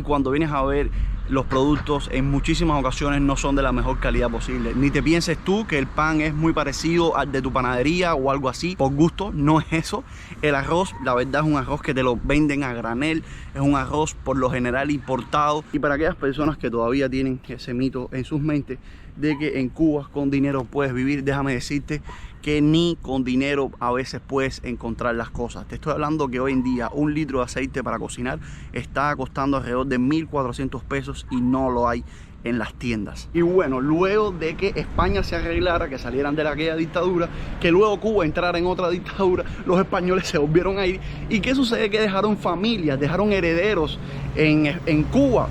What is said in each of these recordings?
Y cuando vienes a ver, los productos en muchísimas ocasiones no son de la mejor calidad posible. Ni te pienses tú que el pan es muy parecido al de tu panadería o algo así. Por gusto, no es eso. El arroz, la verdad, es un arroz que te lo venden a granel. Es un arroz por lo general importado. Y para aquellas personas que todavía tienen ese mito en sus mentes de que en Cuba con dinero puedes vivir, déjame decirte que ni con dinero a veces puedes encontrar las cosas. Te estoy hablando que hoy en día un litro de aceite para cocinar está costando alrededor de 1.400 pesos y no lo hay en las tiendas. Y bueno, luego de que España se arreglara, que salieran de aquella dictadura, que luego Cuba entrara en otra dictadura, los españoles se volvieron a ir. ¿Y qué sucede? Que dejaron familias, dejaron herederos en Cuba.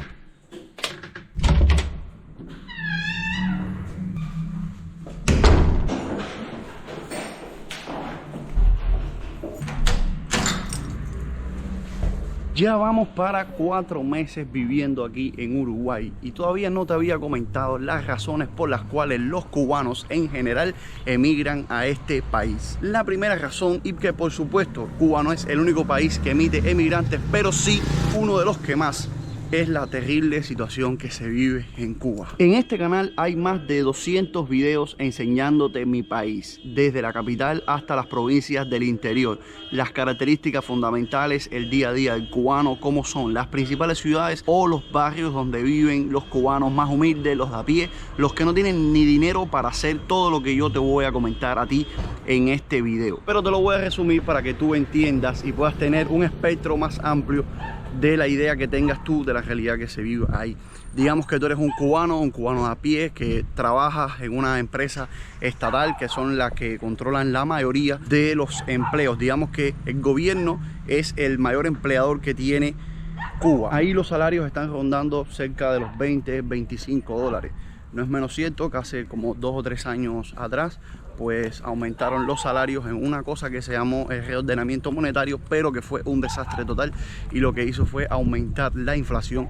Ya vamos para 4 meses viviendo aquí en Uruguay y todavía no te había comentado las razones por las cuales los cubanos en general emigran a este país. La primera razón, y que por supuesto Cuba no es el único país que emite emigrantes, pero sí uno de los que más, es la terrible situación que se vive en Cuba. En este canal hay más de 200 videos enseñándote mi país, desde la capital hasta las provincias del interior, las características fundamentales, el día a día del cubano, cómo son las principales ciudades o los barrios donde viven los cubanos más humildes, los de a pie, los que no tienen ni dinero para hacer todo lo que yo te voy a comentar a ti en este video. Pero te lo voy a resumir para que tú entiendas y puedas tener un espectro más amplio de la idea que tengas tú de la realidad que se vive ahí. Digamos que tú eres un cubano de a pie que trabajas en una empresa estatal que son las que controlan la mayoría de los empleos. Digamos que el gobierno es el mayor empleador que tiene Cuba. Ahí los salarios están rondando cerca de los 20, 25 dólares. No es menos cierto que hace como 2 o 3 años atrás pues aumentaron los salarios en una cosa que se llamó el reordenamiento monetario, pero que fue un desastre total y lo que hizo fue aumentar la inflación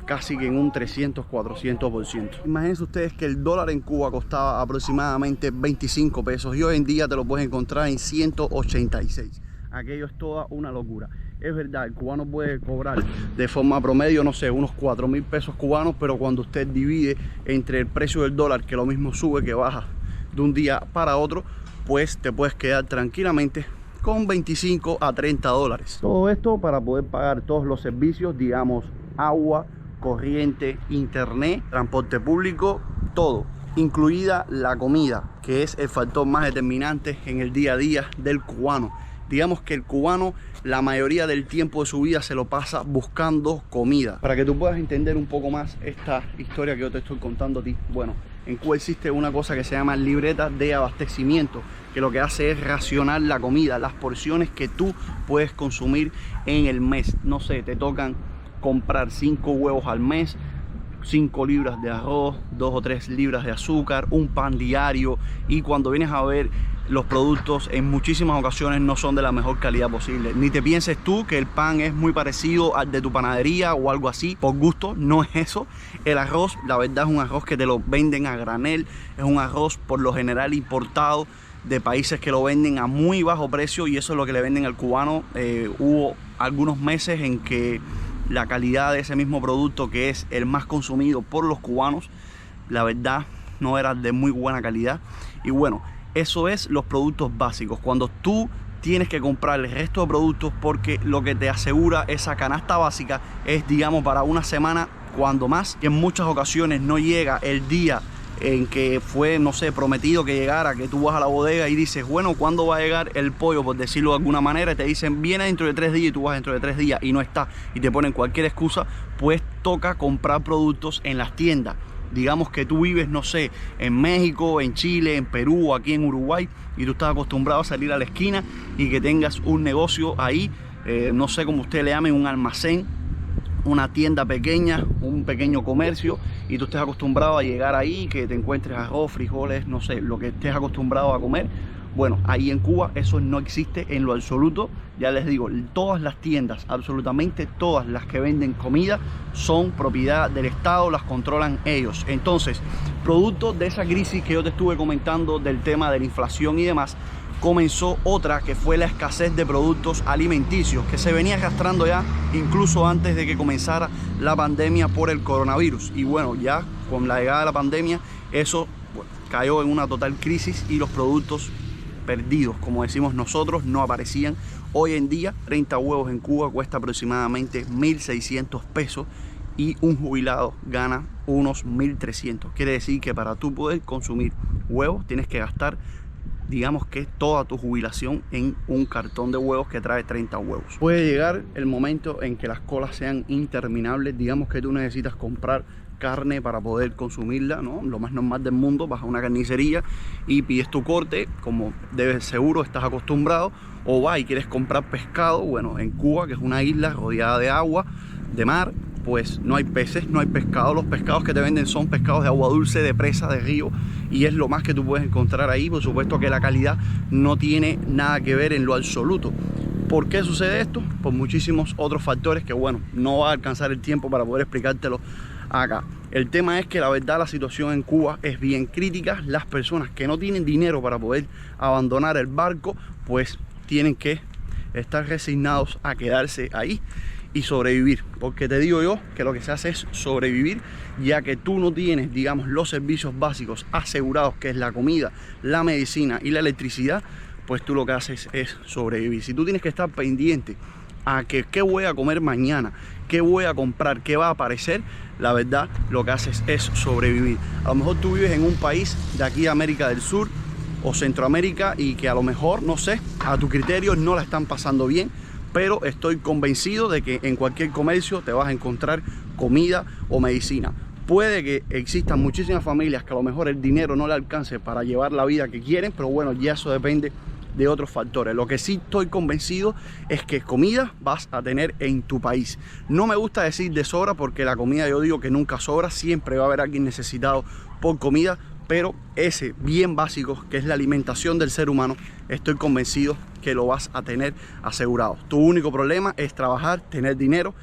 casi que en un 300-400%. Imagínense ustedes que el dólar en Cuba costaba aproximadamente 25 pesos y hoy en día te lo puedes encontrar en 186. Aquello es toda una locura. Es verdad, el cubano puede cobrar de forma promedio, no sé, unos 4.000 pesos cubanos, pero cuando usted divide entre el precio del dólar, que lo mismo sube que baja de un día para otro, pues te puedes quedar tranquilamente con 25 a 30 dólares. Todo esto para poder pagar todos los servicios, digamos, agua, corriente, internet, transporte público, todo, incluida la comida, que es el factor más determinante en el día a día del cubano. Digamos que el cubano la mayoría del tiempo de su vida se lo pasa buscando comida. Para que tú puedas entender un poco más esta historia que yo te estoy contando a ti, bueno, en Cuba existe una cosa que se llama libreta de abastecimiento, que lo que hace es racionar la comida, las porciones que tú puedes consumir en el mes. No sé, te tocan comprar 5 huevos al mes, 5 libras de arroz, 2 o 3 libras de azúcar, un pan diario, y cuando vienes a ver, los productos en muchísimas ocasiones no son de la mejor calidad posible. Ni te pienses tú que el pan es muy parecido al de tu panadería o algo así. Por gusto, no es eso. El arroz, la verdad, es un arroz que te lo venden a granel. Es un arroz por lo general importado de países que lo venden a muy bajo precio y eso es lo que le venden al cubano. Hubo algunos meses en que la calidad de ese mismo producto, que es el más consumido por los cubanos, la verdad no era de muy buena calidad. Y bueno, eso es los productos básicos. Cuando tú tienes que comprar el resto de productos, porque lo que te asegura esa canasta básica es, digamos, para una semana cuando más, y en muchas ocasiones no llega el día en que fue, no sé, prometido que llegara, que tú vas a la bodega y dices, bueno, ¿cuándo va a llegar el pollo? Por decirlo de alguna manera, y te dicen, viene dentro de 3 días, y tú vas dentro de 3 días y no está, y te ponen cualquier excusa, pues toca comprar productos en las tiendas. Digamos que tú vives, no sé, en México, en Chile, en Perú o aquí en Uruguay, y tú estás acostumbrado a salir a la esquina y que tengas un negocio ahí, no sé cómo usted le llame, un almacén, una tienda pequeña, un pequeño comercio, y tú estés acostumbrado a llegar ahí, que te encuentres arroz, frijoles, no sé, lo que estés acostumbrado a comer. Bueno, ahí en Cuba eso no existe en lo absoluto. Ya les digo, todas las tiendas, absolutamente todas las que venden comida, son propiedad del Estado, las controlan ellos. Entonces, producto de esa crisis que yo te estuve comentando del tema de la inflación y demás, comenzó otra, que fue la escasez de productos alimenticios, que se venía arrastrando ya incluso antes de que comenzara la pandemia por el coronavirus. Y bueno, ya con la llegada de la pandemia eso cayó en una total crisis y los productos perdidos, como decimos nosotros, no aparecían. Hoy en día 30 huevos en Cuba cuesta aproximadamente 1.600 pesos y un jubilado gana unos 1.300. Quiere decir que para tú poder consumir huevos tienes que gastar, digamos que toda tu jubilación en un cartón de huevos que trae 30 huevos. Puede llegar el momento en que las colas sean interminables. Digamos que tú necesitas comprar carne para poder consumirla, ¿no? Lo más normal del mundo, vas a una carnicería y pides tu corte, como debes seguro, estás acostumbrado, o vas y quieres comprar pescado. Bueno, en Cuba, que es una isla rodeada de agua, de mar, pues no hay peces, no hay pescado. Los pescados que te venden son pescados de agua dulce, de presa, de río, y es lo más que tú puedes encontrar ahí. Por supuesto que la calidad no tiene nada que ver en lo absoluto. ¿Por qué sucede esto? Por muchísimos otros factores que, bueno, no va a alcanzar el tiempo para poder explicártelo acá. El tema es que la verdad la situación en Cuba es bien crítica. Las personas que no tienen dinero para poder abandonar el barco, pues tienen que estar resignados a quedarse ahí y sobrevivir, porque te digo yo que lo que se hace es sobrevivir, ya que tú no tienes, digamos, los servicios básicos asegurados, que es la comida, la medicina y la electricidad. Pues tú lo que haces es sobrevivir. Si tú tienes que estar pendiente a que qué voy a comer mañana, qué voy a comprar, qué va a aparecer, la verdad lo que haces es sobrevivir. A lo mejor tú vives en un país de aquí de América del Sur o Centroamérica y que a lo mejor, no sé, a tu criterio no la están pasando bien, pero estoy convencido de que en cualquier comercio te vas a encontrar comida o medicina. Puede que existan muchísimas familias que a lo mejor el dinero no le alcance para llevar la vida que quieren, pero bueno, ya eso depende de otros factores. Lo que sí estoy convencido es que comida vas a tener en tu país. No me gusta decir de sobra, porque la comida yo digo que nunca sobra, siempre va a haber alguien necesitado por comida, pero ese bien básico que es la alimentación del ser humano, estoy convencido que lo vas a tener asegurado. Tu único problema es trabajar, tener dinero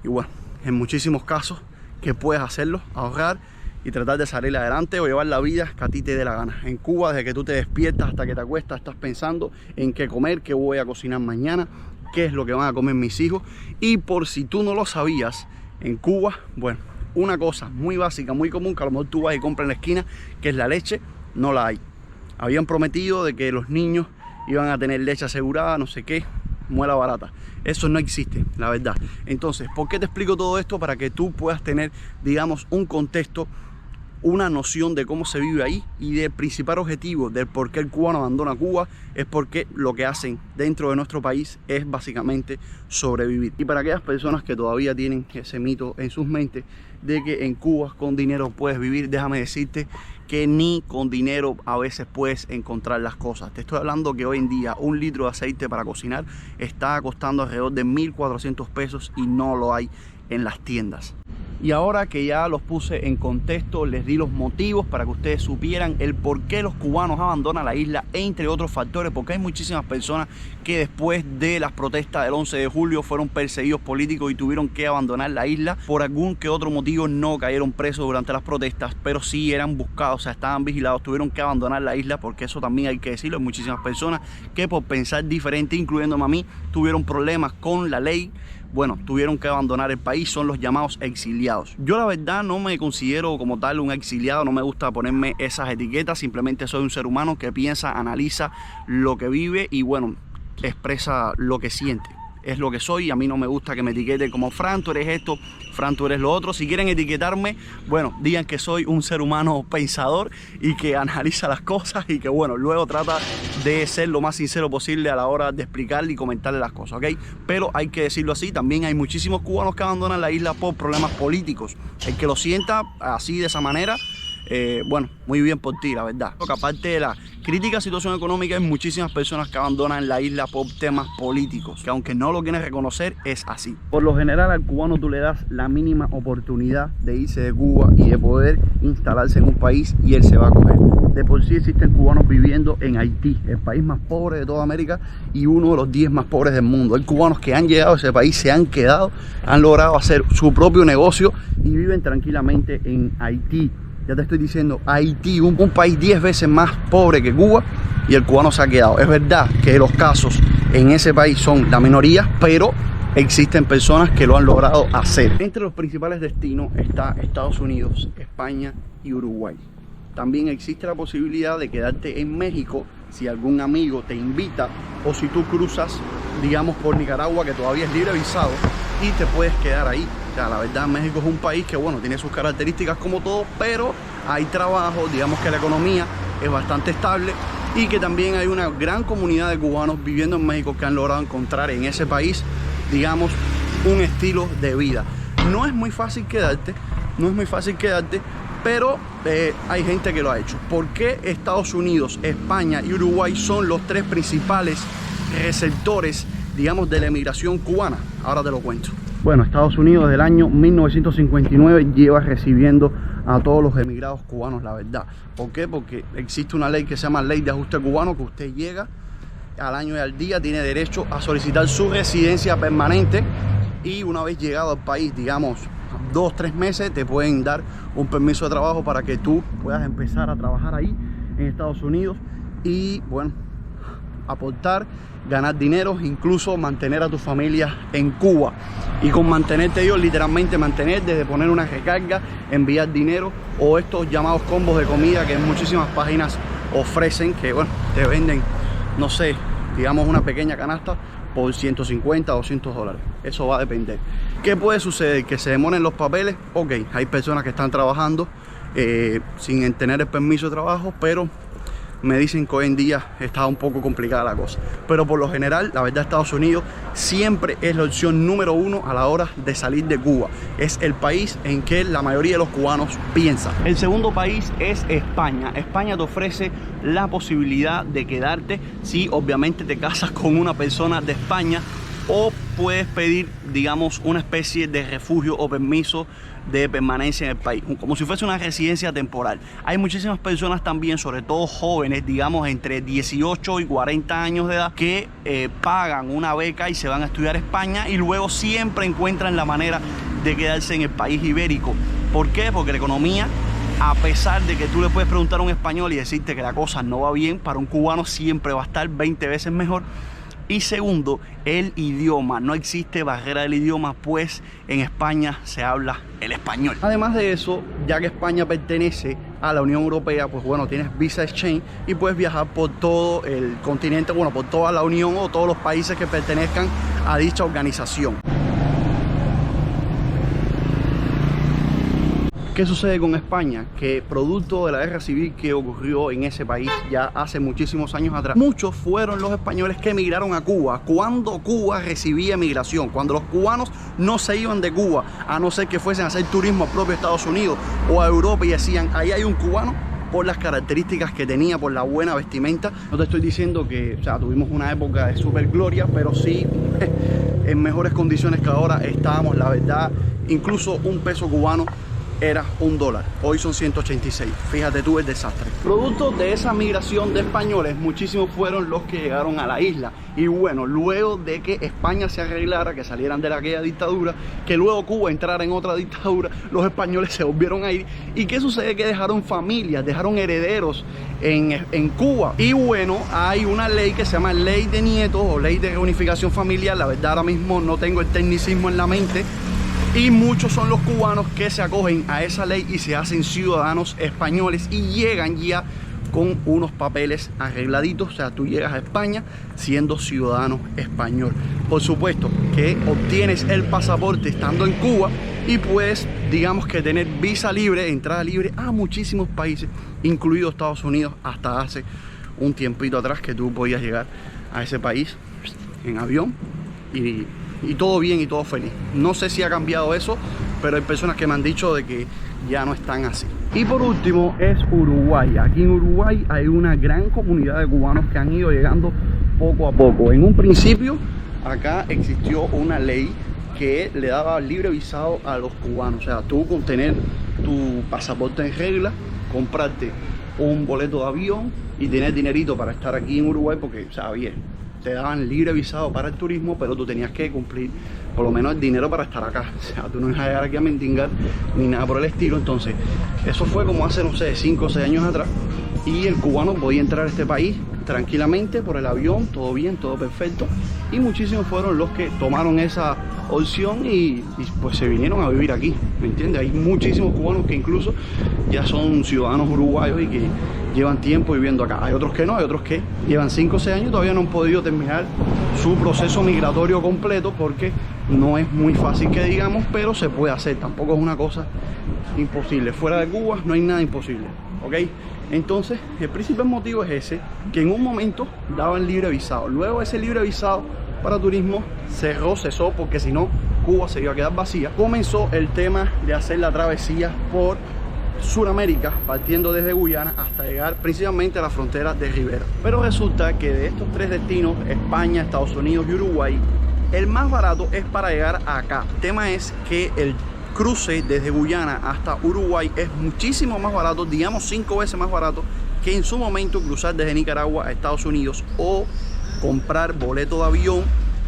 y bueno, en muchísimos casos que puedes hacerlo, ahorrar y tratar de salir adelante o llevar la vida que a ti te dé la gana. En Cuba, desde que tú te despiertas hasta que te acuestas, estás pensando en qué comer, qué voy a cocinar mañana, qué es lo que van a comer mis hijos. Y por si tú no lo sabías, en Cuba, bueno, una cosa muy básica, muy común, que a lo mejor tú vas y compras en la esquina, que es la leche, no la hay. Habían prometido de que los niños iban a tener leche asegurada, no sé qué, muela barata. Eso no existe, la verdad. Entonces, ¿por qué te explico todo esto? Para que tú puedas tener, digamos, un contexto, una noción de cómo se vive ahí y del principal objetivo del por qué el cubano abandona Cuba. Es porque lo que hacen dentro de nuestro país es básicamente sobrevivir. Y para aquellas personas que todavía tienen ese mito en sus mentes de que en Cuba con dinero puedes vivir, déjame decirte que ni con dinero a veces puedes encontrar las cosas. Te estoy hablando que hoy en día un litro de aceite para cocinar está costando alrededor de 1.400 pesos y no lo hay en las tiendas. Y ahora que ya los puse en contexto, les di los motivos para que ustedes supieran el por qué los cubanos abandonan la isla, entre otros factores, porque hay muchísimas personas que después de las protestas del 11 de julio fueron perseguidos políticos y tuvieron que abandonar la isla. Por algún que otro motivo no cayeron presos durante las protestas, pero sí eran buscados, o sea, estaban vigilados, tuvieron que abandonar la isla, porque eso también hay que decirlo. Hay muchísimas personas que por pensar diferente, incluyéndome a mí, tuvieron problemas con la ley. Bueno, tuvieron que abandonar el país, son los llamados exiliados. Yo la verdad no me considero como tal un exiliado, no me gusta ponerme esas etiquetas, simplemente soy un ser humano que piensa, analiza lo que vive y bueno, expresa lo que siente. Es lo que soy y a mí no me gusta que me etiqueten como Fran, tú eres esto, Fran, tú eres lo otro. Si quieren etiquetarme, bueno, digan que soy un ser humano pensador y que analiza las cosas y que bueno, luego trata de ser lo más sincero posible a la hora de explicarle y comentarle las cosas, ¿ok? Pero hay que decirlo así, también hay muchísimos cubanos que abandonan la isla por problemas políticos. El que lo sienta así de esa manera, bueno, muy bien por ti, la verdad. Porque aparte de la crítica situación económica, hay muchísimas personas que abandonan la isla por temas políticos, que aunque no lo quieren reconocer, es así. Por lo general al cubano tú le das la mínima oportunidad de irse de Cuba y de poder instalarse en un país y él se va a coger. De por sí existen cubanos viviendo en Haití, el país más pobre de toda América y uno de los 10 más pobres del mundo. Hay cubanos que han llegado a ese país, se han quedado, han logrado hacer su propio negocio y viven tranquilamente en Haití. Ya te estoy diciendo, Haití, un país 10 veces más pobre que Cuba, y el cubano se ha quedado. Es verdad que los casos en ese país son la minoría, pero existen personas que lo han logrado hacer. Entre los principales destinos está Estados Unidos, España y Uruguay. También existe la posibilidad de quedarte en México si algún amigo te invita, o si tú cruzas, digamos, por Nicaragua, que todavía es libre visado, y te puedes quedar ahí. O sea, la verdad, México es un país que, bueno, tiene sus características como todo, pero hay trabajo, digamos que la economía es bastante estable, y que también hay una gran comunidad de cubanos viviendo en México que han logrado encontrar en ese país, digamos, un estilo de vida. No es muy fácil quedarte, pero hay gente que lo ha hecho. ¿Por qué Estados Unidos, España y Uruguay son los tres principales receptores, digamos, de la emigración cubana? Ahora te lo cuento. Bueno, Estados Unidos desde el año 1959 lleva recibiendo a todos los emigrados cubanos, la verdad. ¿Por qué? Porque existe una ley que se llama Ley de Ajuste Cubano, que usted llega al año y al día, tiene derecho a solicitar su residencia permanente, y una vez llegado al país, digamos 2-3 meses, te pueden dar un permiso de trabajo para que tú puedas empezar a trabajar ahí en Estados Unidos y, bueno, aportar, ganar dinero, incluso mantener a tu familia en Cuba. Y con mantenerte ellos, literalmente mantener, desde poner una recarga, enviar dinero, o estos llamados combos de comida que en muchísimas páginas ofrecen, que, bueno, te venden, no sé, digamos una pequeña canasta por 150 o 200 dólares. Eso va a depender. ¿Qué puede suceder? Que se demoren los papeles. Ok, hay personas que están trabajando sin tener el permiso de trabajo, pero me dicen que hoy en día está un poco complicada la cosa. Pero por lo general, la verdad, Estados Unidos siempre es la opción número uno a la hora de salir de Cuba. Es el país en que la mayoría de los cubanos piensa. El segundo país es España. España te ofrece la posibilidad de quedarte si obviamente te casas con una persona de España, o puedes pedir, digamos, una especie de refugio o permiso de permanencia en el país, como si fuese una residencia temporal. Hay muchísimas personas también, sobre todo jóvenes, digamos entre 18 y 40 años de edad, que pagan una beca y se van a estudiar a España, y luego siempre encuentran la manera de quedarse en el país ibérico. ¿Por qué? Porque la economía, a pesar de que tú le puedes preguntar a un español y decirte que la cosa no va bien, para un cubano siempre va a estar 20 veces mejor. Y segundo, el idioma. No existe barrera del idioma, pues en España se habla el español. Además de eso, ya que España pertenece a la Unión Europea, pues bueno, tienes Visa Exchange y puedes viajar por todo el continente, bueno, por toda la Unión o todos los países que pertenezcan a dicha organización. ¿Qué sucede con España? Que producto de la guerra civil que ocurrió en ese país ya hace muchísimos años atrás, muchos fueron los españoles que emigraron a Cuba cuando Cuba recibía emigración, cuando los cubanos no se iban de Cuba, a no ser que fuesen a hacer turismo al propio Estados Unidos o a Europa, y decían, ahí hay un cubano, por las características que tenía, por la buena vestimenta. No te estoy diciendo que, o sea, tuvimos una época de super gloria, pero sí en mejores condiciones que ahora estábamos, la verdad. Incluso un peso cubano era $1, hoy son 186. Fíjate tú el desastre. Producto de esa migración de españoles, muchísimos fueron los que llegaron a la isla. Y bueno, luego de que España se arreglara, que salieran de aquella dictadura, que luego Cuba entrara en otra dictadura, los españoles se volvieron a ir. ¿Y qué sucede? Que dejaron familias, dejaron herederos en Cuba. Y bueno, hay una ley que se llama Ley de Nietos o Ley de Reunificación Familiar. La verdad, ahora mismo no tengo el tecnicismo en la mente. Y muchos son los cubanos que se acogen a esa ley y se hacen ciudadanos españoles y llegan ya con unos papeles arregladitos. O sea, tú llegas a España siendo ciudadano español. Por supuesto que obtienes el pasaporte estando en Cuba y puedes, digamos que tener visa libre, entrada libre a muchísimos países, incluido Estados Unidos, hasta hace un tiempito atrás que tú podías llegar a ese país en avión y todo bien y todo feliz. No sé si ha cambiado eso, pero hay personas que me han dicho de que ya no están así. Y por último es Uruguay. Aquí en Uruguay hay una gran comunidad de cubanos que han ido llegando poco a poco. En un principio acá existió una ley que le daba libre visado a los cubanos. O sea, tú con tener tu pasaporte en regla, comprarte un boleto de avión y tener dinerito para estar aquí en Uruguay, porque, o sea, bien, te daban libre visado para el turismo, pero tú tenías que cumplir por lo menos el dinero para estar acá. O sea, tú no ibas a llegar aquí a mendigar ni nada por el estilo. Entonces, eso fue como hace, no sé, 5 o 6 años atrás. y el cubano podía entrar a este país tranquilamente por el avión, todo bien, todo perfecto, y muchísimos fueron los que tomaron esa opción y pues se vinieron a vivir aquí, ¿me entiendes? Hay muchísimos cubanos que incluso ya son ciudadanos uruguayos y que llevan tiempo viviendo acá. Hay otros que no, hay otros que llevan 5 o 6 años y todavía no han podido terminar su proceso migratorio completo porque no es muy fácil que digamos, pero se puede hacer, tampoco es una cosa imposible. Fuera de Cuba no hay nada imposible, ¿ok? Entonces el principal motivo es ese, que en un momento daban libre visado, luego ese libre visado para turismo cesó porque si no Cuba se iba a quedar vacía. Comenzó el tema de hacer la travesía por Sudamérica, partiendo desde Guyana hasta llegar principalmente a la frontera de Rivera. Pero resulta que de estos 3 destinos, España, Estados Unidos y Uruguay, el más barato es para llegar acá. El tema es que el cruce desde Guyana hasta Uruguay es muchísimo más barato, digamos 5 veces más barato que en su momento cruzar desde Nicaragua a Estados Unidos o comprar boleto de avión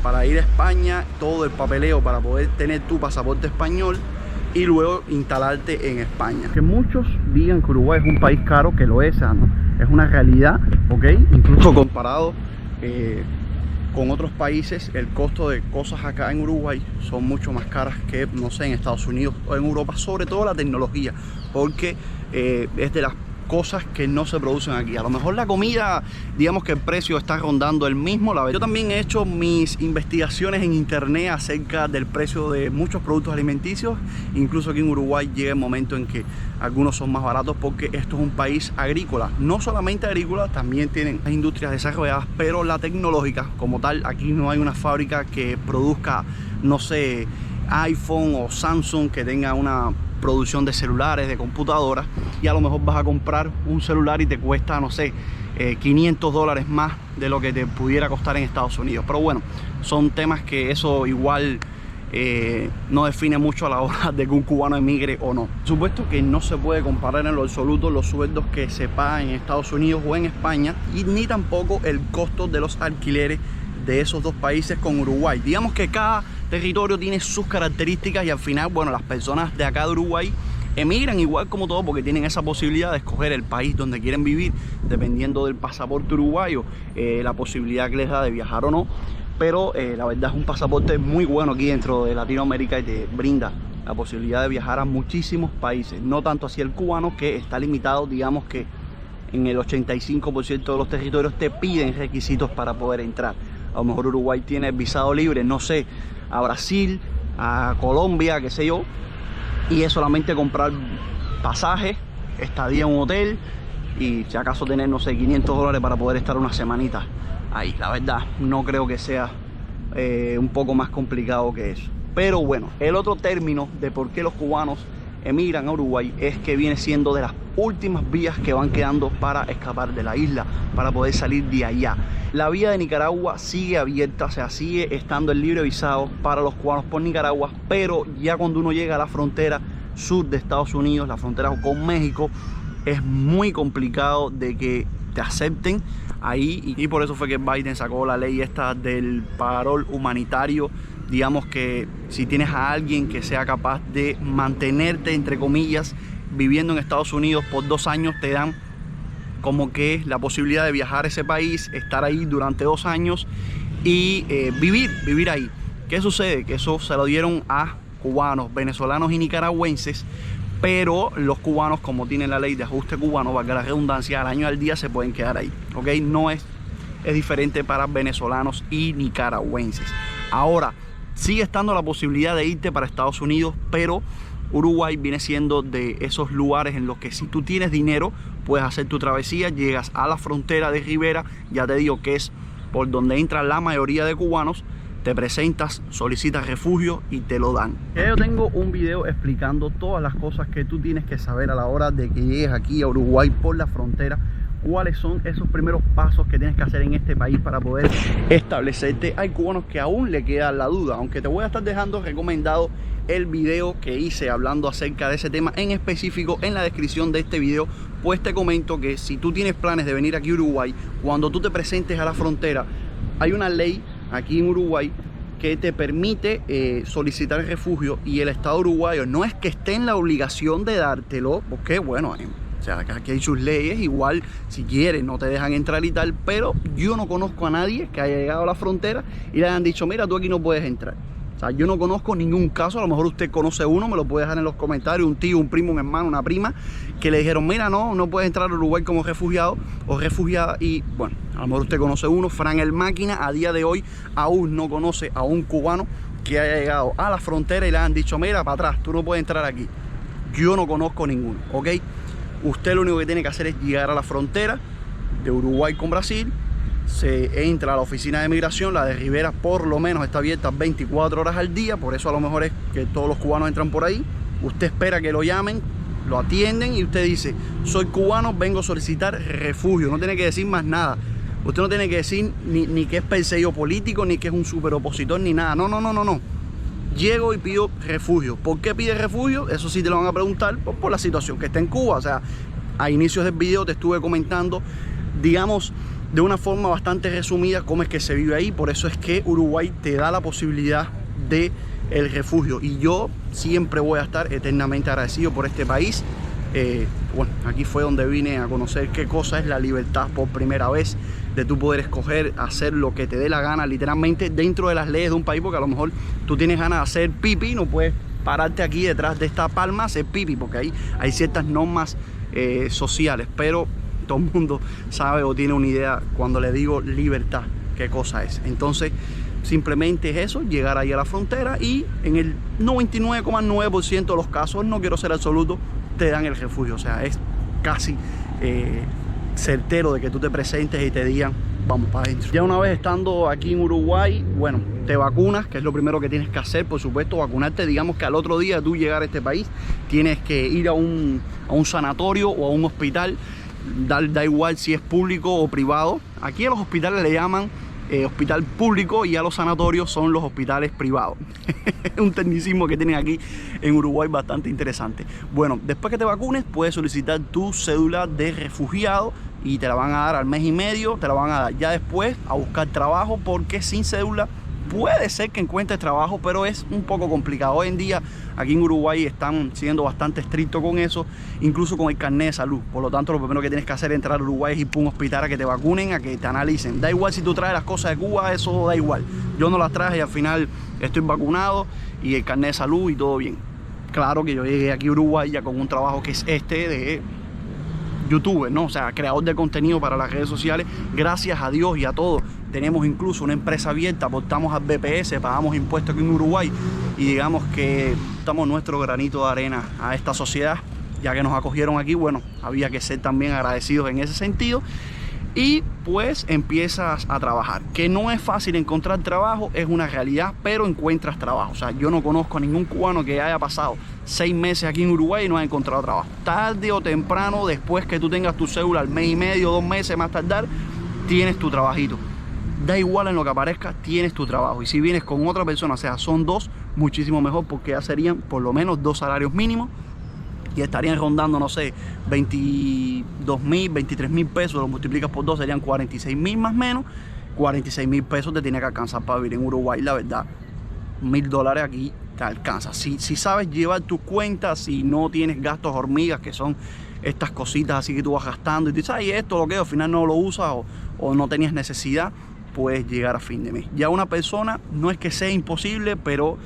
para ir a España, todo el papeleo para poder tener tu pasaporte español y luego instalarte en España. Que muchos digan que Uruguay es un país caro, que lo es, ¿no? Es una realidad, ¿ok? Incluso comparado con otros países, el costo de cosas acá en Uruguay son mucho más caras que, no sé, en Estados Unidos o en Europa, sobre todo la tecnología, porque es de las cosas que no se producen aquí. A lo mejor la comida, digamos que el precio está rondando el mismo. Yo también he hecho mis investigaciones en internet acerca del precio de muchos productos alimenticios. Incluso aquí en Uruguay llega el momento en que algunos son más baratos porque esto es un país agrícola. No solamente agrícola, también tienen industrias desarrolladas, pero la tecnológica como tal, aquí no hay una fábrica que produzca, no sé, iPhone o Samsung que tenga una producción de celulares, de computadoras, y a lo mejor vas a comprar un celular y te cuesta, no sé, $500 más de lo que te pudiera costar en Estados Unidos. Pero bueno, son temas que eso igual no define mucho a la hora de que un cubano emigre o no. Por supuesto que no se puede comparar en lo absoluto los sueldos que se pagan en Estados Unidos o en España, y ni tampoco el costo de los alquileres de esos dos países con Uruguay. Digamos que cada territorio tiene sus características y al final, bueno, las personas de acá de Uruguay emigran igual como todo porque tienen esa posibilidad de escoger el país donde quieren vivir dependiendo del pasaporte uruguayo, la posibilidad que les da de viajar o no. Pero la verdad es un pasaporte muy bueno aquí dentro de Latinoamérica y te brinda la posibilidad de viajar a muchísimos países, no tanto así el cubano, que está limitado. Digamos que en el 85% de los territorios te piden requisitos para poder entrar. A lo mejor Uruguay tiene el visado libre, no sé, a Brasil, a Colombia, qué sé yo, y es solamente comprar pasajes, estadía en un hotel y si acaso tener, no sé, $500 para poder estar una semanita ahí. La verdad, no creo que sea un poco más complicado que eso. Pero bueno, el otro término de por qué los cubanos emigran a Uruguay es que viene siendo de las últimas vías que van quedando para escapar de la isla, para poder salir de allá. La vía de Nicaragua sigue abierta, o sea, sigue estando el libre visado para los cubanos por Nicaragua, pero ya cuando uno llega a la frontera sur de Estados Unidos, la frontera con México, es muy complicado de que te acepten ahí, y por eso fue que Biden sacó la ley esta del parol humanitario. Digamos que si tienes a alguien que sea capaz de mantenerte, entre comillas, viviendo en Estados Unidos por 2 años, te dan como que la posibilidad de viajar a ese país, estar ahí durante 2 años y vivir ahí. ¿Qué sucede? Que eso se lo dieron a cubanos, venezolanos y nicaragüenses, pero los cubanos, como tienen la ley de ajuste cubano, valga la redundancia, al año y al día se pueden quedar ahí, ¿ok? No es diferente para venezolanos y nicaragüenses. Ahora, sigue estando la posibilidad de irte para Estados Unidos, pero Uruguay viene siendo de esos lugares en los que si tú tienes dinero puedes hacer tu travesía, llegas a la frontera de Rivera, ya te digo que es por donde entra la mayoría de cubanos, te presentas, solicitas refugio y te lo dan. Ya yo tengo un video explicando todas las cosas que tú tienes que saber a la hora de que llegues aquí a Uruguay por la frontera, cuáles son esos primeros pasos que tienes que hacer en este país para poder establecerte. Hay cubanos que aún le queda la duda, aunque te voy a estar dejando recomendado el video que hice hablando acerca de ese tema en específico en la descripción de este video. Pues te comento que si tú tienes planes de venir aquí a Uruguay, cuando tú te presentes a la frontera, hay una ley aquí en Uruguay que te permite solicitar el refugio, y el Estado uruguayo no es que esté en la obligación de dártelo, porque bueno, O sea, que aquí hay sus leyes, igual si quieres no te dejan entrar y tal, pero yo no conozco a nadie que haya llegado a la frontera y le hayan dicho, mira, tú aquí no puedes entrar. O sea, yo no conozco ningún caso, a lo mejor usted conoce uno, me lo puede dejar en los comentarios, un tío, un primo, un hermano, una prima, que le dijeron, mira, no puedes entrar a Uruguay como refugiado o refugiada. Y bueno, a lo mejor usted conoce uno. Fran el Máquina a día de hoy aún no conoce a un cubano que haya llegado a la frontera y le han dicho, mira, para atrás, tú no puedes entrar aquí. Yo no conozco ninguno, ¿ok? Usted lo único que tiene que hacer es llegar a la frontera de Uruguay con Brasil. Se entra a la oficina de migración, la de Rivera por lo menos está abierta 24 horas al día, por eso a lo mejor es que todos los cubanos entran por ahí. Usted espera que lo llamen, lo atienden y usted dice, soy cubano, vengo a solicitar refugio. No tiene que decir más nada. Usted no tiene que decir ni que es perseguido político, ni que es un super opositor, ni nada. No. Llego y pido refugio. ¿Por qué pide refugio? Eso sí te lo van a preguntar, por la situación que está en Cuba. O sea, a inicios del video te estuve comentando, digamos, de una forma bastante resumida cómo es que se vive ahí. Por eso es que Uruguay te da la posibilidad de el refugio. Y yo siempre voy a estar eternamente agradecido por este país. Bueno, aquí fue donde vine a conocer qué cosa es la libertad por primera vez, de tú poder escoger hacer lo que te dé la gana, literalmente dentro de las leyes de un país, porque a lo mejor tú tienes ganas de hacer pipi, no puedes pararte aquí detrás de esta palma a hacer pipi, porque ahí hay ciertas normas sociales, pero todo el mundo sabe o tiene una idea cuando le digo libertad, qué cosa es. Entonces, simplemente es eso, llegar ahí a la frontera y en el 99,9% de los casos, no quiero ser absoluto, te dan el refugio. O sea, es casi certero de que tú te presentes y te digan, vamos para adentro. Ya una vez estando aquí en Uruguay, bueno, te vacunas, que es lo primero que tienes que hacer, por supuesto, vacunarte. Digamos que al otro día de tú llegar a este país, tienes que ir a un sanatorio o a un hospital, da igual si es público o privado. Aquí a los hospitales le llaman hospital público y a los sanatorios son los hospitales privados. Es un tecnicismo que tienen aquí en Uruguay bastante interesante. Bueno, después que te vacunes puedes solicitar tu cédula de refugiado y te la van a dar al mes y medio, te la van a dar ya después a buscar trabajo, porque sin cédula puede ser que encuentres trabajo, pero es un poco complicado. Hoy en día aquí en Uruguay están siendo bastante estrictos con eso, incluso con el carnet de salud. Por lo tanto, lo primero que tienes que hacer es entrar a Uruguay, ir por un hospital a que te vacunen, a que te analicen. Da igual si tú traes las cosas de Cuba, eso da igual. Yo no las traje y al final estoy vacunado y el carnet de salud y todo bien. Claro que yo llegué aquí a Uruguay ya con un trabajo que es de youtuber, ¿no? O sea, creador de contenido para las redes sociales. Gracias a Dios y a todos, tenemos incluso una empresa abierta, aportamos al BPS, pagamos impuestos aquí en Uruguay y digamos que damos nuestro granito de arena a esta sociedad, ya que nos acogieron aquí. Bueno, había que ser también agradecidos en ese sentido. Y pues empiezas a trabajar, que no es fácil encontrar trabajo, es una realidad, pero encuentras trabajo. O sea, yo no conozco a ningún cubano que haya pasado 6 meses aquí en Uruguay y no haya encontrado trabajo. Tarde o temprano, después que tú tengas tu cédula, al mes y medio, 2 meses más tardar, tienes tu trabajito. Da igual en lo que aparezca, tienes tu trabajo. Y si vienes con otra persona, o sea, son 2, muchísimo mejor, porque ya serían por lo menos 2 salarios mínimos y estarían rondando, no sé, 22.000, 23.000 pesos. Lo multiplicas por 2, serían 46.000 más o menos. 46.000 pesos te tiene que alcanzar para vivir en Uruguay, la verdad. $1.000 aquí te alcanza. Si sabes llevar tus cuentas, si no tienes gastos hormigas, que son estas cositas así que tú vas gastando y tú dices, ay, esto lo que al final no lo usas o no tenías necesidad, puedes llegar a fin de mes. Ya una persona, no es que sea imposible, pero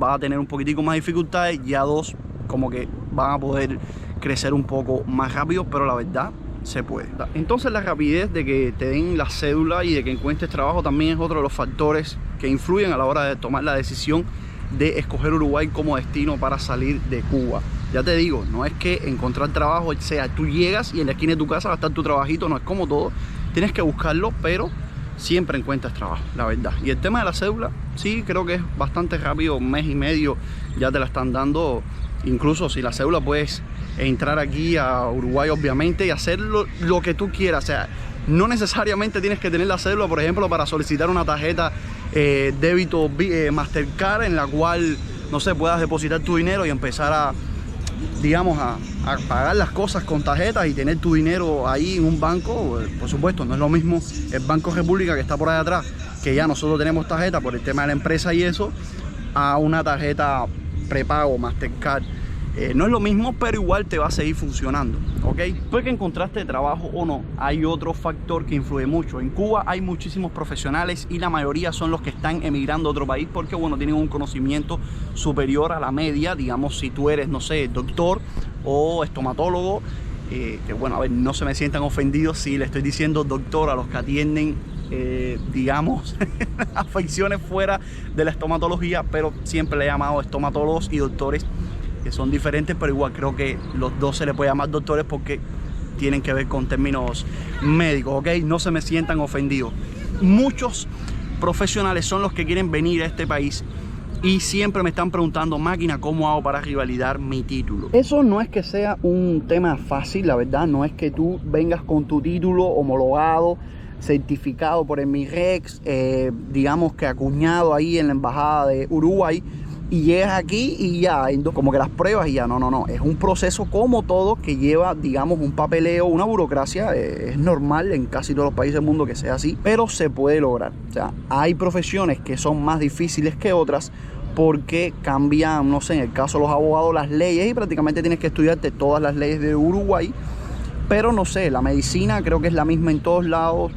va a tener un poquitico más de dificultades. Ya 2 como que van a poder crecer un poco más rápido, pero la verdad se puede. Entonces la rapidez de que te den la cédula y de que encuentres trabajo también es otro de los factores que influyen a la hora de tomar la decisión de escoger Uruguay como destino para salir de Cuba. Ya te digo, no es que encontrar trabajo, o sea, tú llegas y en la esquina de tu casa va a estar tu trabajito, no es como todo, tienes que buscarlo, pero siempre encuentras trabajo, la verdad. Y el tema de la cédula, sí, creo que es bastante rápido, 1 mes y medio ya te la están dando. Incluso si la cédula, puedes entrar aquí a Uruguay, obviamente, y hacer lo que tú quieras. O sea, no necesariamente tienes que tener la cédula, por ejemplo, para solicitar una tarjeta débito Mastercard, en la cual, no sé, puedas depositar tu dinero y empezar a, digamos, a pagar las cosas con tarjetas y tener tu dinero ahí en un banco. Por supuesto, no es lo mismo el Banco República, que está por ahí atrás, que ya nosotros tenemos tarjeta por el tema de la empresa y eso, a una tarjeta prepago Mastercard No es lo mismo, pero igual te va a seguir funcionando, ¿ok? Después que encontraste trabajo o no, hay otro factor que influye mucho. En Cuba hay muchísimos profesionales y la mayoría son los que están emigrando a otro país porque, bueno, tienen un conocimiento superior a la media. Digamos, si tú eres, no sé, doctor o estomatólogo, que bueno, a ver, no se me sientan ofendidos si le estoy diciendo doctor a los que atienden, digamos, afecciones fuera de la estomatología, pero siempre le he llamado estomatólogos y doctores, que son diferentes, pero igual creo que los dos se les puede llamar doctores porque tienen que ver con términos médicos, ¿ok? No se me sientan ofendidos. Muchos profesionales son los que quieren venir a este país y siempre me están preguntando, máquina, ¿cómo hago para revalidar mi título? Eso no es que sea un tema fácil, la verdad. No es que tú vengas con tu título homologado, certificado por el MIREX, digamos que acuñado ahí en la embajada de Uruguay, y llegas aquí y ya, como que las pruebas y ya. No. Es un proceso como todo que lleva, digamos, un papeleo, una burocracia. Es normal en casi todos los países del mundo que sea así, pero se puede lograr. O sea, hay profesiones que son más difíciles que otras porque cambian, no sé, en el caso de los abogados, las leyes, y prácticamente tienes que estudiarte todas las leyes de Uruguay. Pero no sé, la medicina creo que es la misma en todos lados,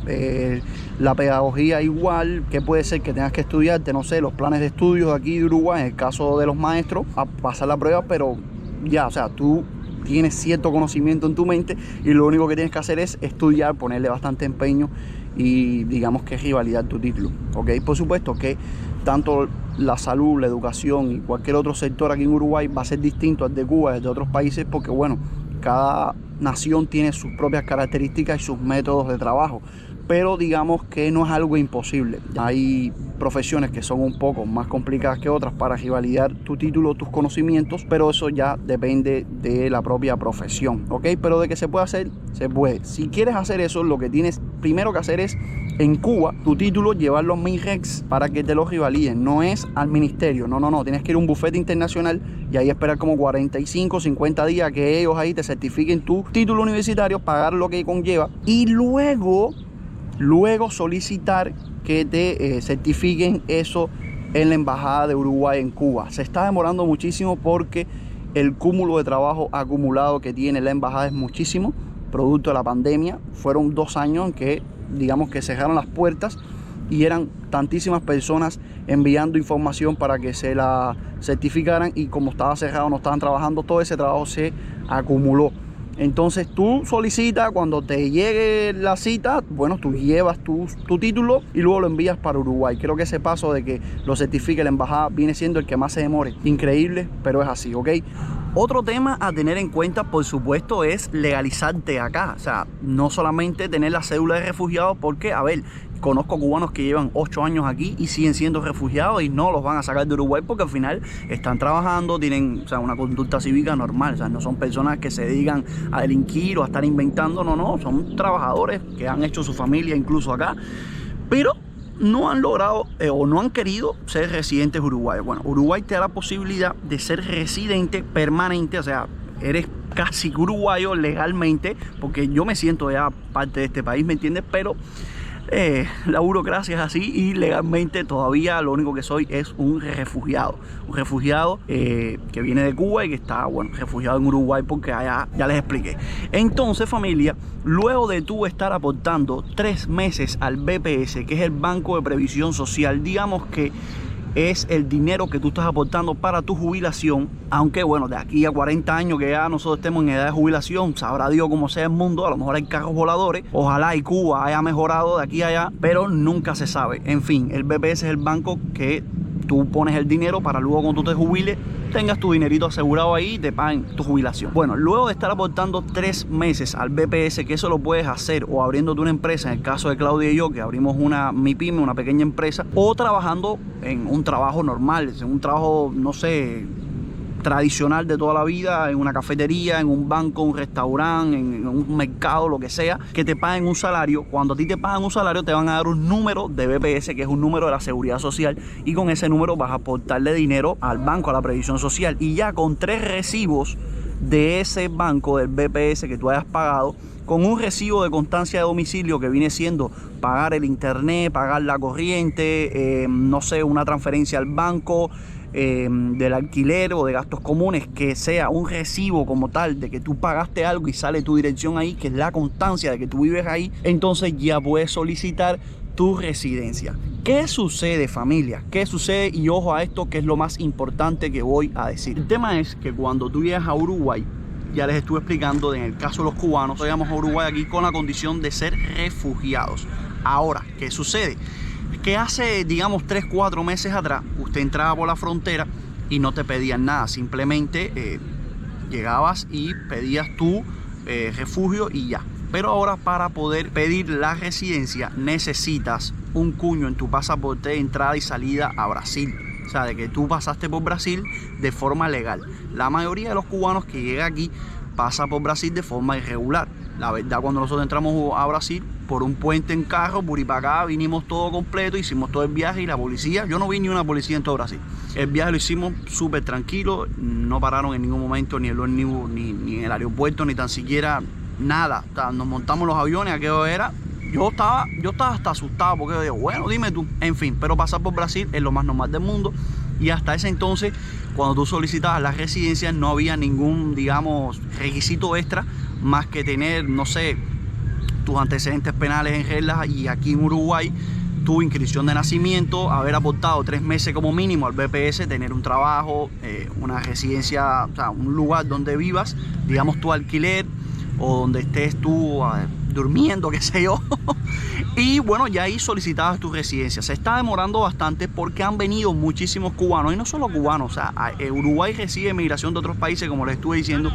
la pedagogía igual, que puede ser que tengas que estudiarte, no sé, los planes de estudios de aquí de Uruguay, en el caso de los maestros, a pasar la prueba, pero ya, o sea, tú tienes cierto conocimiento en tu mente y lo único que tienes que hacer es estudiar, ponerle bastante empeño y digamos que revalidar tu título, ¿ok? Por supuesto que tanto la salud, la educación y cualquier otro sector aquí en Uruguay va a ser distinto al de Cuba y de otros países porque, bueno, cada nación tiene sus propias características y sus métodos de trabajo, pero digamos que no es algo imposible. Hay profesiones que son un poco más complicadas que otras para revalidar tu título, tus conocimientos, pero eso ya depende de la propia profesión, ¿ok? Pero de que se puede hacer, se puede. Si quieres hacer eso, lo que tienes primero que hacer es, en Cuba, tu título llevarlo a MIREX para que te lo revaliden. No es al ministerio, no. Tienes que ir a un bufete internacional y ahí esperar como 45, 50 días que ellos ahí te certifiquen tu título universitario, pagar lo que conlleva y luego solicitar que te certifiquen eso en la embajada de Uruguay en Cuba. Se está demorando muchísimo porque el cúmulo de trabajo acumulado que tiene la embajada es muchísimo, producto de la pandemia. Fueron 2 años en que, digamos, que cerraron las puertas y eran tantísimas personas enviando información para que se la certificaran, y como estaba cerrado, no estaban trabajando, todo ese trabajo se acumuló. Entonces tú solicitas, cuando te llegue la cita, bueno, tú llevas tu título y luego lo envías para Uruguay. Creo que ese paso de que lo certifique la embajada viene siendo el que más se demore. Increíble, pero es así, ¿ok? Otro tema a tener en cuenta, por supuesto, es legalizarte acá. O sea, no solamente tener la cédula de refugiado, porque, a ver, conozco cubanos que llevan 8 años aquí y siguen siendo refugiados y no los van a sacar de Uruguay porque al final están trabajando, tienen, o sea, una conducta cívica normal. O sea, no son personas que se dedican a delinquir o a estar inventando, no, son trabajadores que han hecho su familia incluso acá, pero no han logrado o no han querido ser residentes uruguayos. Bueno, Uruguay te da la posibilidad de ser residente permanente, o sea, eres casi uruguayo legalmente, porque yo me siento ya parte de este país, ¿me entiendes? Pero la burocracia es así y legalmente todavía lo único que soy es un refugiado. Un refugiado que viene de Cuba y que está, bueno, refugiado en Uruguay porque allá ya les expliqué. Entonces, familia, luego de tú estar aportando 3 meses al BPS, que es el Banco de Previsión Social, digamos que es el dinero que tú estás aportando para tu jubilación, aunque bueno, de aquí a 40 años que ya nosotros estemos en edad de jubilación, sabrá Dios cómo sea el mundo, a lo mejor hay carros voladores, ojalá y Cuba haya mejorado de aquí a allá, pero nunca se sabe. En fin, el BPS es el banco que tú pones el dinero para luego cuando tú te jubiles tengas tu dinerito asegurado ahí y te paguen tu jubilación. Bueno, luego de estar aportando 3 meses al BPS, que eso lo puedes hacer o abriéndote una empresa, en el caso de Claudia y yo, que abrimos una MIPYME, una pequeña empresa, o trabajando en un trabajo normal, en un trabajo, no sé, tradicional de toda la vida, en una cafetería, en un banco, un restaurante, en un mercado, lo que sea, que te paguen un salario. Cuando a ti te pagan un salario, te van a dar un número de BPS, que es un número de la Seguridad Social, y con ese número vas a aportarle dinero al banco, a la Previsión Social, y ya con 3 recibos de ese banco, del BPS que tú hayas pagado, con un recibo de constancia de domicilio que viene siendo pagar el internet, pagar la corriente, no sé, una transferencia al banco, del alquiler o de gastos comunes, que sea un recibo como tal de que tú pagaste algo y sale tu dirección ahí, que es la constancia de que tú vives ahí, entonces ya puedes solicitar tu residencia. ¿Qué sucede, familia? ¿Qué sucede? Y ojo a esto, que es lo más importante que voy a decir. El tema es que cuando tú llegas a Uruguay, ya les estuve explicando, en el caso de los cubanos, llegamos a Uruguay aquí con la condición de ser refugiados. Ahora, ¿qué sucede? Que hace, digamos, 3-4 meses atrás, usted entraba por la frontera y no te pedían nada. Simplemente llegabas y pedías tu refugio y ya. Pero ahora, para poder pedir la residencia, necesitas un cuño en tu pasaporte de entrada y salida a Brasil. O sea, de que tú pasaste por Brasil de forma legal. La mayoría de los cubanos que llegan aquí pasa por Brasil de forma irregular. La verdad, cuando nosotros entramos a Brasil por un puente en carro, por ir para acá, vinimos todo completo, hicimos todo el viaje y la policía, yo no vi ni una policía en todo Brasil. El viaje lo hicimos súper tranquilo, no pararon en ningún momento ni el ómnibus, ni en el aeropuerto, ni tan siquiera nada. O sea, nos montamos los aviones, aquello era... Yo estaba hasta asustado porque yo digo, bueno, dime tú. En fin, pero pasar por Brasil es lo más normal del mundo. Y hasta ese entonces, cuando tú solicitabas la residencia, no había ningún, digamos, requisito extra más que tener, no sé, tus antecedentes penales en regla. Y aquí en Uruguay, tu inscripción de nacimiento, haber aportado 3 meses como mínimo al BPS, tener un trabajo, una residencia, o sea, un lugar donde vivas, digamos, tu alquiler o donde estés tú durmiendo, qué sé yo. Y bueno, ya ahí solicitabas tu residencia. Se está demorando bastante porque han venido muchísimos cubanos, y no solo cubanos, o sea, Uruguay recibe migración de otros países, como les estuve diciendo.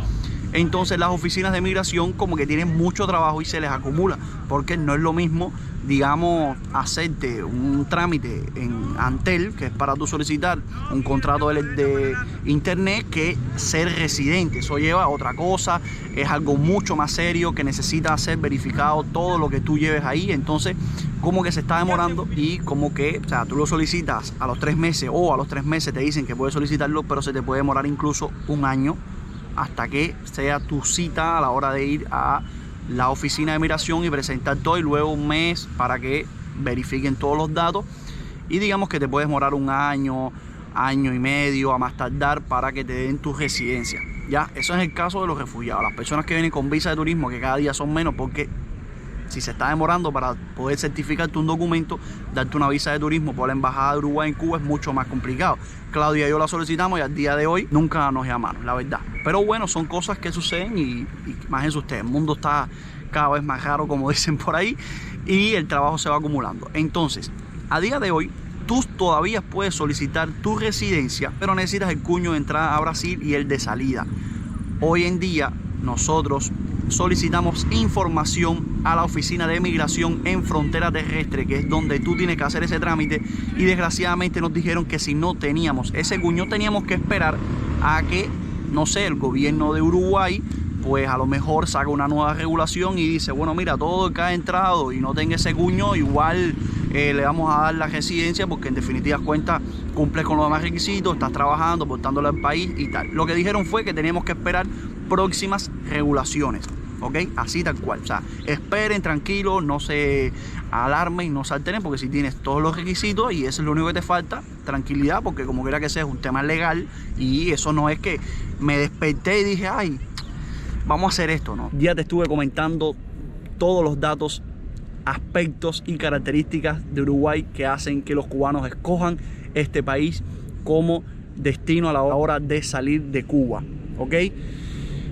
Entonces las oficinas de migración como que tienen mucho trabajo y se les acumula, porque no es lo mismo, digamos, hacerte un trámite en Antel, que es para tú solicitar un contrato de internet, que ser residente. Eso lleva a otra cosa, es algo mucho más serio que necesita ser verificado todo lo que tú lleves ahí. Entonces como que se está demorando y como que, o sea, tú lo solicitas a los 3 meses o a los 3 meses te dicen que puedes solicitarlo, pero se te puede demorar incluso un año hasta que sea tu cita a la hora de ir a la oficina de migración y presentar todo, y luego un mes para que verifiquen todos los datos, y digamos que te puedes demorar un año, año y medio a más tardar para que te den tu residencia. Ya, eso es el caso de los refugiados, las personas que vienen con visa de turismo, que cada día son menos, porque si se está demorando para poder certificarte un documento, darte una visa de turismo por la embajada de Uruguay en Cuba es mucho más complicado. Claudia y yo la solicitamos y al día de hoy nunca nos llamaron, la verdad. Pero bueno, son cosas que suceden y imagínense ustedes, el mundo está cada vez más raro, como dicen por ahí, y el trabajo se va acumulando. Entonces, a día de hoy, tú todavía puedes solicitar tu residencia, pero necesitas el cuño de entrada a Brasil y el de salida. Hoy en día, nosotros solicitamos información a la oficina de migración en frontera terrestre, que es donde tú tienes que hacer ese trámite, y desgraciadamente nos dijeron que si no teníamos ese cuño teníamos que esperar a que, no sé, el gobierno de Uruguay pues a lo mejor saca una nueva regulación y dice, bueno, mira, todo el que ha entrado y no tenga ese cuño, igual le vamos a dar la residencia, porque en definitiva cuentas cumples con los demás requisitos, estás trabajando, aportándole al país y tal. Lo que dijeron fue que teníamos que esperar próximas regulaciones, ¿ok? Así tal cual. O sea, esperen tranquilos, no se alarmen, no se alteren, porque si tienes todos los requisitos y eso es lo único que te falta, tranquilidad, porque como quiera que sea es un tema legal, y eso no es que me desperté y dije, ay, vamos a hacer esto, ¿no? Ya te estuve comentando todos los datos, aspectos y características de Uruguay que hacen que los cubanos escojan este país como destino a la hora de salir de Cuba, ¿ok?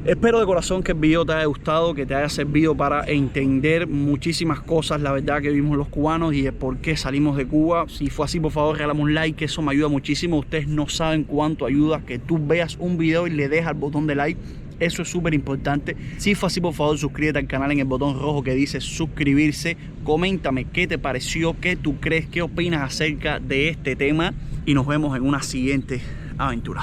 Espero de corazón que el video te haya gustado, que te haya servido para entender muchísimas cosas, la verdad, que vimos los cubanos y el por qué salimos de Cuba. Si fue así, por favor, regálame un like, que eso me ayuda muchísimo. Ustedes no saben cuánto ayuda que tú veas un video y le des al botón de like. Eso es súper importante. Si fue así, por favor, suscríbete al canal en el botón rojo que dice suscribirse. Coméntame qué te pareció, qué tú crees, qué opinas acerca de este tema, y nos vemos en una siguiente aventura.